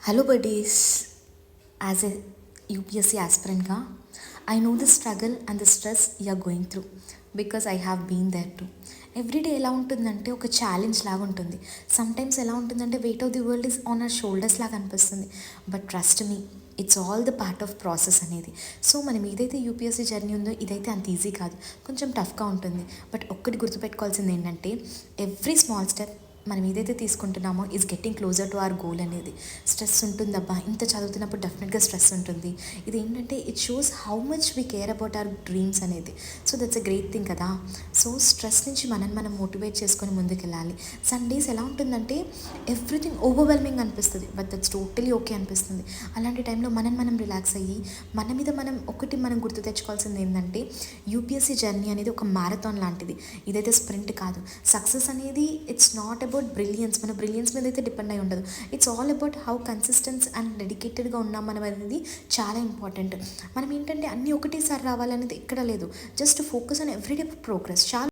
Hello, buddies. As a UPSC aspirant, I know the struggle and the stress you're going through because I have been there too. Everyday ఎలా ఉంటుందంటే ఒక challenge లాగా ఉంటుంది. Sometimes ఎలా ఉంటుందంటే weight of the world is on hour shoulders లాగా అనిపిస్తుంది. But trust me, it's all the part of process అనేది. సో మనం ఏదైతే యూపీఎస్సీ జర్నీ ఉందో ఇదైతే అంత ఈజీ కాదు, కొంచెం టఫ్గా ఉంటుంది. బట్ ఒక్కటి గుర్తుపెట్టుకోవాల్సింది ఏంటంటే ఎవ్రీ స్మాల్ స్టెప్ మనం ఏదైతే తీసుకుంటున్నామో is getting closer to our goal అనేది. స్ట్రెస్ ఉంటుందబ్బా, ఇంత చదువుతున్నప్పుడు డెఫినెట్గా స్ట్రెస్ ఉంటుంది. ఇది ఏంటంటే it shows how much we care about our dreams అనేది. So that's a great thing కదా. సో స్ట్రెస్ నుంచి మనం మోటివేట్ చేసుకొని ముందుకెళ్ళాలి. సండేస్ ఎలా ఉంటుందంటే ఎవ్రీథింగ్ ఓవర్వెల్మింగ్ అనిపిస్తుంది, బట్ దట్స్ టోటలీ ఓకే అనిపిస్తుంది. అలాంటి టైంలో మనం రిలాక్స్ అయ్యి మన మీద మనం గుర్తు తెచ్చుకోవాల్సింది ఏంటంటే యూపీఎస్సీ జర్నీ అనేది ఒక మ్యారథాన్ లాంటిది. ఇదైతే స్ప్రింట్ కాదు. సక్సెస్ అనేది ఇట్స్ నాట్ అబౌట్ బ్రిలియన్స్, మన బ్రిలియన్స్ మీద అయితే డిపెండ్ అయి ఉండదు. It's all about how consistence and డెడికేటెడ్గా ఉన్నాం మనం అనేది చాలా ఇంపార్టెంట్. మనం ఏంటంటే అన్నీ ఒకటేసారి రావాలనేది ఎక్కడ లేదు. Just focus on everyday progress. చాలా